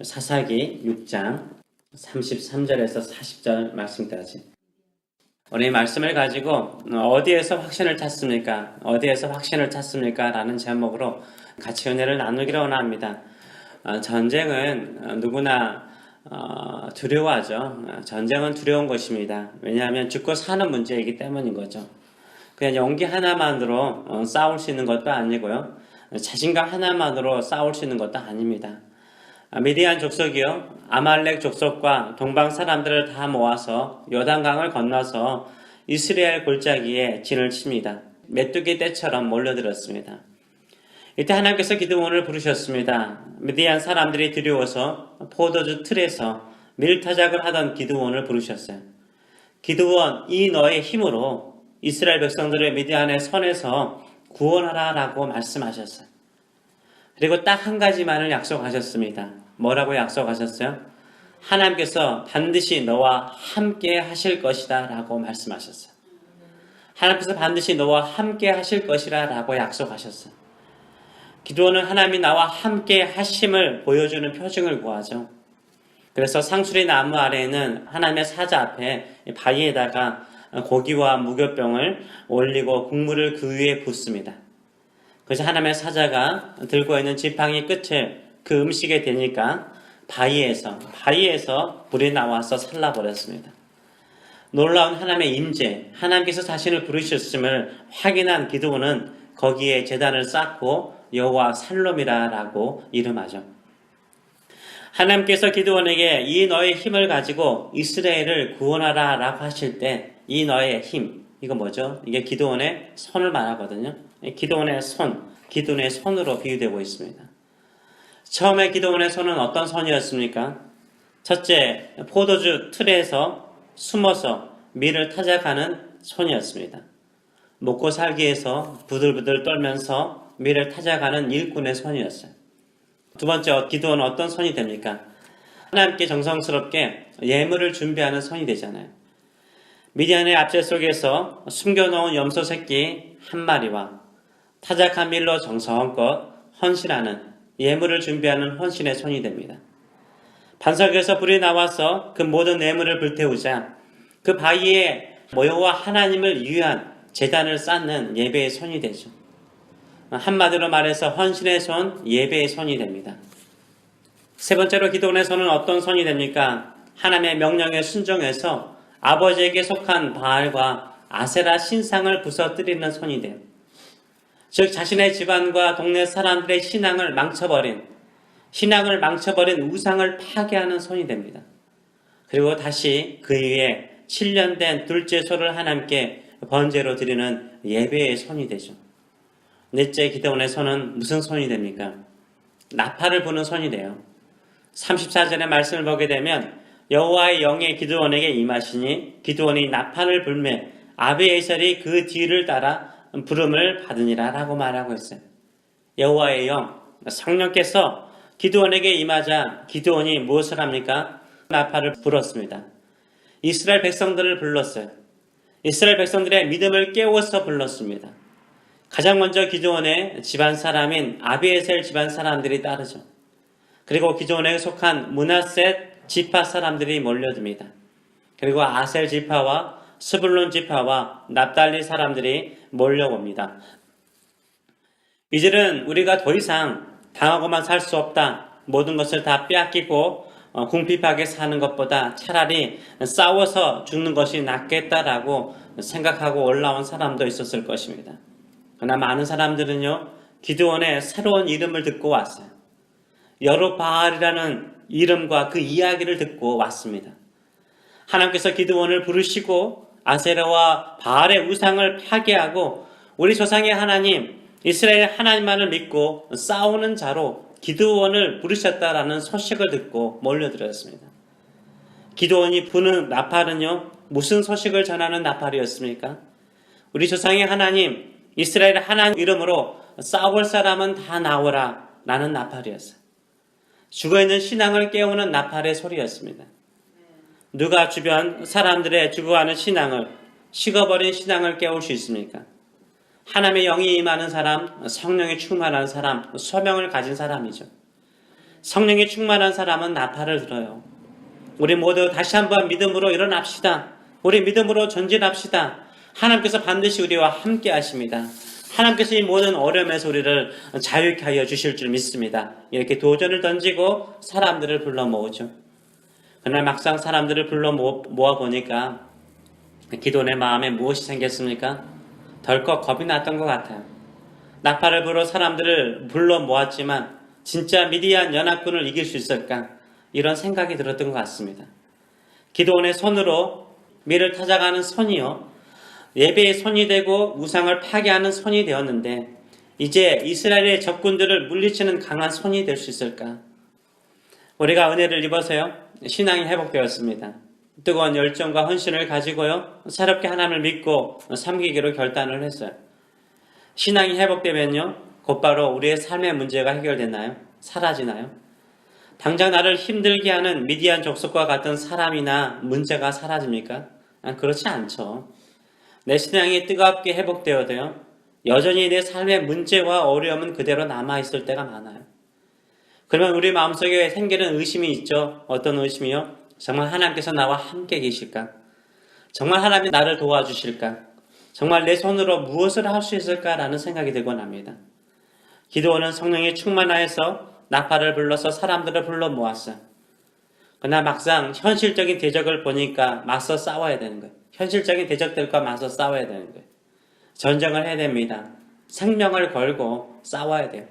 사사기 6장 33절에서 40절 말씀까지. 우리 말씀을 가지고 어디에서 확신을 찾습니까? 어디에서 확신을 찾습니까? 라는 제목으로 같이 은혜를 나누기를 원합니다. 전쟁은 누구나 두려워하죠. 전쟁은 두려운 것입니다. 왜냐하면 죽고 사는 문제이기 때문인 거죠. 그냥 용기 하나만으로 싸울 수 있는 것도 아니고요. 자신감 하나만으로 싸울 수 있는 것도 아닙니다. 미디안 족속이요, 아말렉 족속과 동방 사람들을 다 모아서 요단강을 건너서 이스라엘 골짜기에 진을 칩니다. 메뚜기 떼처럼 몰려들었습니다. 이때 하나님께서 기드온을 부르셨습니다. 미디안 사람들이 두려워서 포도주 틀에서 밀타작을 하던 기드온을 부르셨어요. 기드온, 이 너의 힘으로 이스라엘 백성들을 미디안의 손에서 구원하라 라고 말씀하셨어요. 그리고 딱 한 가지만을 약속하셨습니다. 뭐라고 약속하셨어요? 하나님께서 반드시 너와 함께 하실 것이다 라고 말씀하셨어요. 하나님께서 반드시 너와 함께 하실 것이라 라고 약속하셨어요. 기드온은 하나님이 나와 함께 하심을 보여주는 표징을 구하죠. 그래서 상수리 나무 아래에는 하나님의 사자 앞에 바위에다가 고기와 무교병을 올리고 국물을 그 위에 붓습니다. 그래서 하나님의 사자가 들고 있는 지팡이 끝을 그 음식에 대니까 바위에서 불이 나와서 살라버렸습니다. 놀라운 하나님의 임재, 하나님께서 자신을 부르셨음을 확인한 기드온은 거기에 제단을 쌓고 여호와 살롬이라고 이름하죠. 하나님께서 기드온에게 이 너의 힘을 가지고 이스라엘을 구원하라 라고 하실 때 이 너의 힘, 이거 뭐죠? 이게 기드온의 손을 말하거든요. 기드온의 손으로 비유되고 있습니다. 처음에 기드온의 손은 어떤 손이었습니까? 첫째, 포도주 틀에서 숨어서 밀을 타작하는 손이었습니다. 먹고 살기 위해서 부들부들 떨면서 밀을 타작하는 일꾼의 손이었어요. 두 번째, 기드온은 어떤 손이 됩니까? 하나님께 정성스럽게 예물을 준비하는 손이 되잖아요. 미디안의 압제 속에서 숨겨놓은 염소 새끼 한 마리와 타작한 밀로 정성껏 헌신하는 예물을 준비하는 헌신의 손이 됩니다. 반석에서 불이 나와서 그 모든 예물을 불태우자 그 바위에 여호와 하나님을 위한 제단을 쌓는 예배의 손이 되죠. 한마디로 말해서 헌신의 손, 예배의 손이 됩니다. 세 번째로 기드온의 손은 어떤 손이 됩니까? 하나님의 명령에 순종해서 아버지에게 속한 바알과 아세라 신상을 부서뜨리는 손이 돼요. 즉 자신의 집안과 동네 사람들의 신앙을 망쳐버린 우상을 파괴하는 손이 됩니다. 그리고 다시 그 위에 7년 된 둘째 소를 하나님께 번제로 드리는 예배의 손이 되죠. 넷째, 기드온의 손은 무슨 손이 됩니까? 나팔을 부는 손이 돼요. 34절의 말씀을 보게 되면 여호와의 영이 기드온에게 임하시니 기드온이 나팔을 불매 아비에셀이 그 뒤를 따라 부름을 받으니라 라고 말하고 있어요. 여호와의 영, 성령께서 기드온에게 임하자 기드온이 무엇을 합니까? 나팔을 불었습니다. 이스라엘 백성들을 불렀어요. 이스라엘 백성들의 믿음을 깨워서 불렀습니다. 가장 먼저 기드온의 집안 사람인 아비에셀 집안 사람들이 따르죠. 그리고 기드온에 속한 므낫셋 지파 사람들이 몰려듭니다. 그리고 아셀 지파와 스불론 지파와 납달리 사람들이 몰려옵니다. 이들은 우리가 더 이상 당하고만 살 수 없다. 모든 것을 다 빼앗기고 궁핍하게 사는 것보다 차라리 싸워서 죽는 것이 낫겠다라고 생각하고 올라온 사람도 있었을 것입니다. 그러나 많은 사람들은요, 기드온의 새로운 이름을 듣고 왔어요. 여룹바알이라는 이름과 그 이야기를 듣고 왔습니다. 하나님께서 기드온을 부르시고 아세라와 바알의 우상을 파괴하고 우리 조상의 하나님, 이스라엘 하나님만을 믿고 싸우는 자로 기드온을 부르셨다라는 소식을 듣고 몰려들었습니다. 기드온이 부는 나팔은요, 무슨 소식을 전하는 나팔이었습니까? 우리 조상의 하나님, 이스라엘 하나님 이름으로 싸울 사람은 다 나오라 라는 나팔이었어요. 죽어있는 신앙을 깨우는 나팔의 소리였습니다. 누가 주변 사람들의 죽어가는 신앙을, 식어버린 신앙을 깨울 수 있습니까? 하나님의 영이 임하는 사람, 성령이 충만한 사람, 소명을 가진 사람이죠. 성령이 충만한 사람은 나팔을 들어요. 우리 모두 다시 한번 믿음으로 일어납시다. 우리 믿음으로 전진합시다. 하나님께서 반드시 우리와 함께 하십니다. 하나님께서 이 모든 어려움에서 우리를 자유케 하여 주실 줄 믿습니다. 이렇게 도전을 던지고 사람들을 불러 모으죠. 그날 막상 사람들을 불러 모아보니까 기도원의 마음에 무엇이 생겼습니까? 덜컥 겁이 났던 것 같아요. 나팔을 불어 사람들을 불러 모았지만 진짜 미디안 연합군을 이길 수 있을까? 이런 생각이 들었던 것 같습니다. 기도원의 손으로 밀을 타작하는 손이요, 예배의 손이 되고 우상을 파괴하는 손이 되었는데 이제 이스라엘의 적군들을 물리치는 강한 손이 될 수 있을까? 우리가 은혜를 입어서요, 신앙이 회복되었습니다. 뜨거운 열정과 헌신을 가지고요, 새롭게 하나님을 믿고 섬기기로 결단을 했어요. 신앙이 회복되면요, 곧바로 우리의 삶의 문제가 해결되나요? 사라지나요? 당장 나를 힘들게 하는 미디안 족속과 같은 사람이나 문제가 사라집니까? 그렇지 않죠. 내 신앙이 뜨겁게 회복되어도요, 여전히 내 삶의 문제와 어려움은 그대로 남아있을 때가 많아요. 그러면 우리 마음속에 생기는 의심이 있죠. 어떤 의심이요? 정말 하나님께서 나와 함께 계실까? 정말 하나님이 나를 도와주실까? 정말 내 손으로 무엇을 할 수 있을까라는 생각이 들곤 합니다. 기도원은 성령이 충만하여서 나팔을 불러서 사람들을 불러 모았어요. 그러나 막상 현실적인 대적을 보니까 맞서 싸워야 되는 거예요. 현실적인 대적들과 맞서 싸워야 되는 거예요. 전쟁을 해야 됩니다. 생명을 걸고 싸워야 돼요.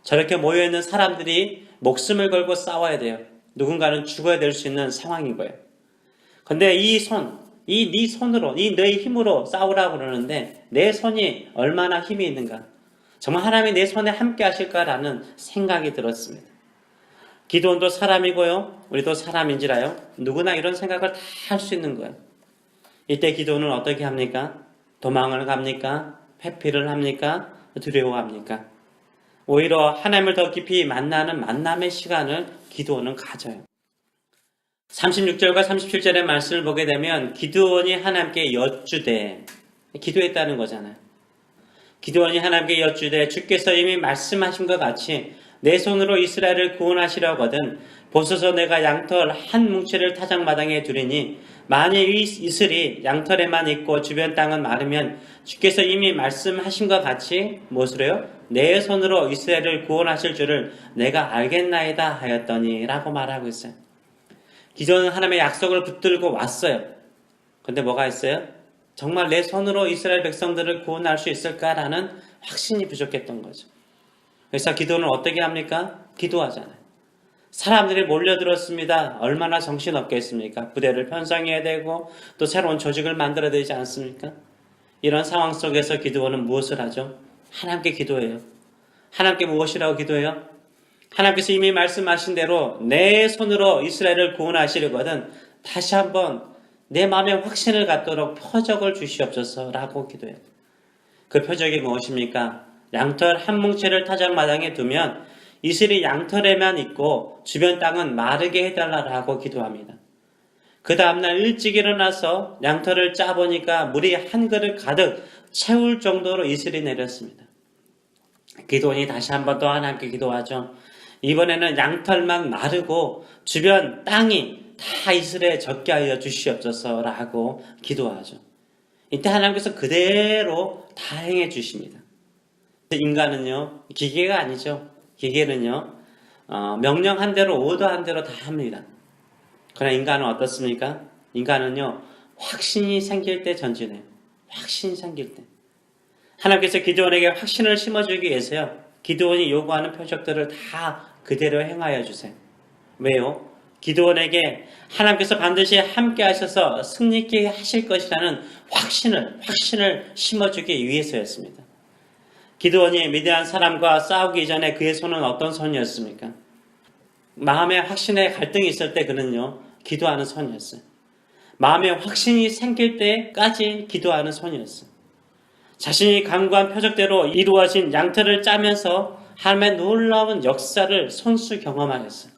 저렇게 모여있는 사람들이 목숨을 걸고 싸워야 돼요. 누군가는 죽어야 될 수 있는 상황인 거예요. 근데 네 손으로, 너의 힘으로 싸우라고 그러는데 내 손이 얼마나 힘이 있는가? 정말 하나님이 내 손에 함께 하실까라는 생각이 들었습니다. 기도원도 사람이고요, 우리도 사람인지라요, 누구나 이런 생각을 다 할 수 있는 거예요. 이때 기도원은 어떻게 합니까? 도망을 갑니까? 회피를 합니까? 두려워합니까? 오히려 하나님을 더 깊이 만나는 만남의 시간을 기도원은 가져요. 36절과 37절의 말씀을 보게 되면 기도원이 하나님께 여쭈되, 기도했다는 거잖아요. 기도원이 하나님께 여쭈되 주께서 이미 말씀하신 것 같이 내 손으로 이스라엘을 구원하시려거든 보소서 내가 양털 한 뭉치를 타작마당에 두리니 만일 이 이슬이 양털에만 있고 주변 땅은 마르면 주께서 이미 말씀하신 것 같이 무엇으로요? 내 손으로 이스라엘을 구원하실 줄을 내가 알겠나이다 하였더니 라고 말하고 있어요. 기도는 하나님의 약속을 붙들고 왔어요. 근데 뭐가 있어요? 정말 내 손으로 이스라엘 백성들을 구원할 수 있을까라는 확신이 부족했던 거죠. 그래서 기도는 어떻게 합니까? 기도하잖아요. 사람들이 몰려들었습니다. 얼마나 정신없겠습니까? 부대를 편성해야 되고 또 새로운 조직을 만들어야 되지 않습니까? 이런 상황 속에서 기도원은 무엇을 하죠? 하나님께 기도해요. 하나님께 무엇이라고 기도해요? 하나님께서 이미 말씀하신 대로 내 손으로 이스라엘을 구원하시려거든 다시 한번 내 마음에 확신을 갖도록 표적을 주시옵소서라고 기도해요. 그 표적이 무엇입니까? 양털 한 뭉치를 타작마당에 두면 이슬이 양털에만 있고 주변 땅은 마르게 해달라고 기도합니다. 그 다음날 일찍 일어나서 양털을 짜보니까 물이 한 그릇 가득 채울 정도로 이슬이 내렸습니다. 기도원이 다시 한 번 더 하나님께 기도하죠. 이번에는 양털만 마르고 주변 땅이 다 이슬에 젖게 하여 주시옵소서라고 기도하죠. 이때 하나님께서 그대로 다 행해 주십니다. 인간은요, 기계가 아니죠. 기계는요, 명령한 대로 오더한 대로 다 합니다. 그러나 인간은 어떻습니까? 인간은요, 확신이 생길 때 전진해요. 확신이 생길 때. 하나님께서 기드온에게 확신을 심어주기 위해서요, 기드온이 요구하는 표적들을 다 그대로 행하여 주세요. 왜요? 기드온에게 하나님께서 반드시 함께 하셔서 승리케 하실 것이라는 확신을 심어주기 위해서였습니다. 기드온이 미디안 사람과 싸우기 전에 그의 손은 어떤 손이었습니까? 마음에 확신의 갈등이 있을 때 그는요, 기도하는 손이었어요. 마음에 확신이 생길 때까지 기도하는 손이었어요. 자신이 간구한 표적대로 이루어진 양털을 짜면서 하나님의 놀라운 역사를 손수 경험하였어요.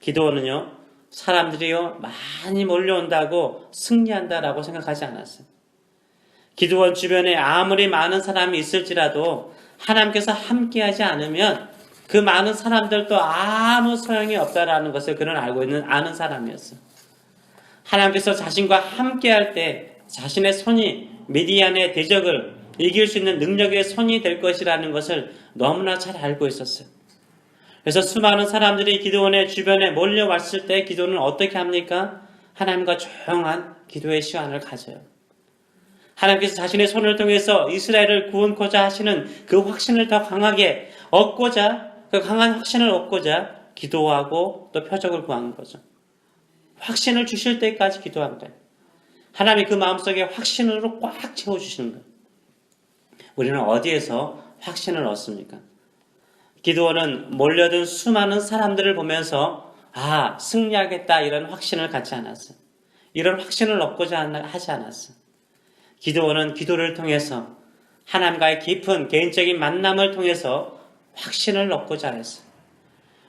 기도원은요, 사람들이요 많이 몰려온다고 승리한다라고 생각하지 않았어요. 기도원 주변에 아무리 많은 사람이 있을지라도 하나님께서 함께하지 않으면 그 많은 사람들도 아무 소용이 없다라는 것을 그는 알고 아는 사람이었어요. 하나님께서 자신과 함께할 때 자신의 손이 미디안의 대적을 이길 수 있는 능력의 손이 될 것이라는 것을 너무나 잘 알고 있었어요. 그래서 수많은 사람들이 기드온의 주변에 몰려왔을 때 기드온은 어떻게 합니까? 하나님과 조용한 기도의 시간을 가져요. 하나님께서 자신의 손을 통해서 이스라엘을 구원코자 하시는 그 확신을 더 강하게 얻고자, 그 강한 확신을 얻고자 기도하고 또 표적을 구하는 거죠. 확신을 주실 때까지 기도한 거예요. 하나님이 그 마음속에 확신으로 꽉 채워주시는 거예요. 우리는 어디에서 확신을 얻습니까? 기드온은 몰려든 수많은 사람들을 보면서 승리하겠다 이런 확신을 갖지 않았어요. 이런 확신을 얻고자 하지 않았어요. 기드온은 기도를 통해서 하나님과의 깊은 개인적인 만남을 통해서 확신을 얻고자 했어요.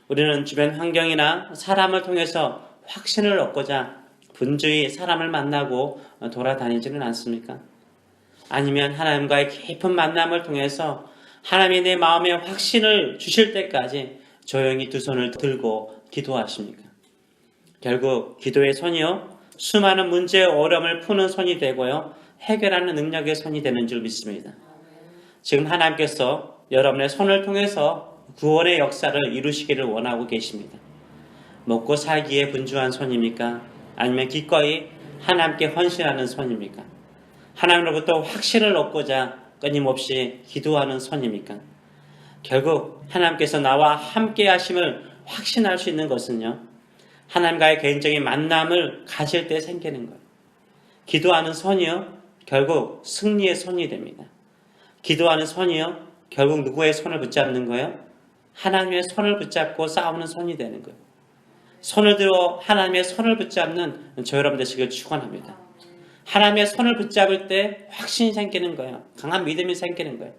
우리는 주변 환경이나 사람을 통해서 확신을 얻고자 분주히 사람을 만나고 돌아다니지는 않습니까? 아니면 하나님과의 깊은 만남을 통해서 하나님이 내 마음에 확신을 주실 때까지 조용히 두 손을 들고 기도하십니까? 결국 기도의 손이요, 수많은 문제의 어려움을 푸는 손이 되고요, 해결하는 능력의 손이 되는 줄 믿습니다. 지금 하나님께서 여러분의 손을 통해서 구원의 역사를 이루시기를 원하고 계십니다. 먹고 살기에 분주한 손입니까? 아니면 기꺼이 하나님께 헌신하는 손입니까? 하나님으로부터 확신을 얻고자 끊임없이 기도하는 손입니까? 결국 하나님께서 나와 함께 하심을 확신할 수 있는 것은요, 하나님과의 개인적인 만남을 가질 때 생기는 거예요. 기도하는 손이요, 결국 승리의 손이 됩니다. 기도하는 손이요, 결국 누구의 손을 붙잡는 거예요? 하나님의 손을 붙잡고 싸우는 손이 되는 거예요. 손을 들어 하나님의 손을 붙잡는 저 여러분 되시길 축원합니다. 하나님의 손을 붙잡을 때 확신이 생기는 거예요. 강한 믿음이 생기는 거예요.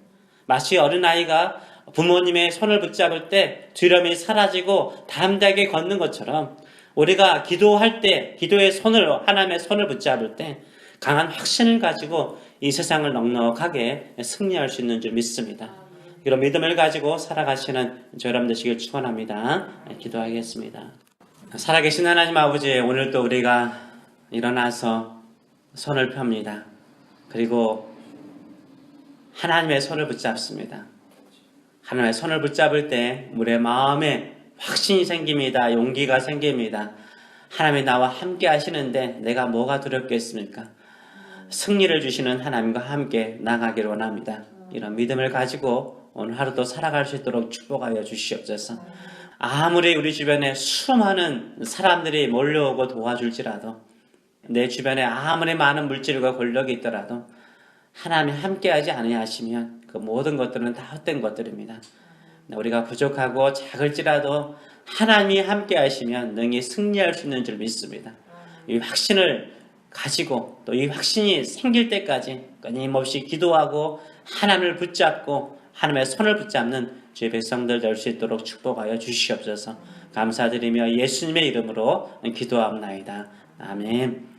마치 어린아이가 부모님의 손을 붙잡을 때 두려움이 사라지고 담대하게 걷는 것처럼 우리가 기도할 때, 기도의 손을, 하나님의 손을 붙잡을 때 강한 확신을 가지고 이 세상을 넉넉하게 승리할 수 있는 줄 믿습니다. 이런 믿음을 가지고 살아가시는 저 여러분 되시길 축원합니다. 기도하겠습니다. 살아계신 하나님 아버지, 오늘도 우리가 일어나서 손을 펴니다. 그리고 하나님의 손을 붙잡습니다. 하나님의 손을 붙잡을 때 우리의 마음에 확신이 생깁니다. 용기가 생깁니다. 하나님이 나와 함께 하시는데 내가 뭐가 두렵겠습니까? 승리를 주시는 하나님과 함께 나가기를 원합니다. 이런 믿음을 가지고 오늘 하루도 살아갈 수 있도록 축복하여 주시옵소서. 아무리 우리 주변에 수많은 사람들이 몰려오고 도와줄지라도, 내 주변에 아무리 많은 물질과 권력이 있더라도 하나님이 함께하지 아니하시면 그 모든 것들은 다 헛된 것들입니다. 우리가 부족하고 작을지라도 하나님이 함께하시면 능히 승리할 수 있는 줄 믿습니다. 이 확신을 가지고 또 이 확신이 생길 때까지 끊임없이 기도하고 하나님을 붙잡고 하나님의 손을 붙잡는 주의 백성들 될 수 있도록 축복하여 주시옵소서. 감사드리며 예수님의 이름으로 기도합나이다. 아멘.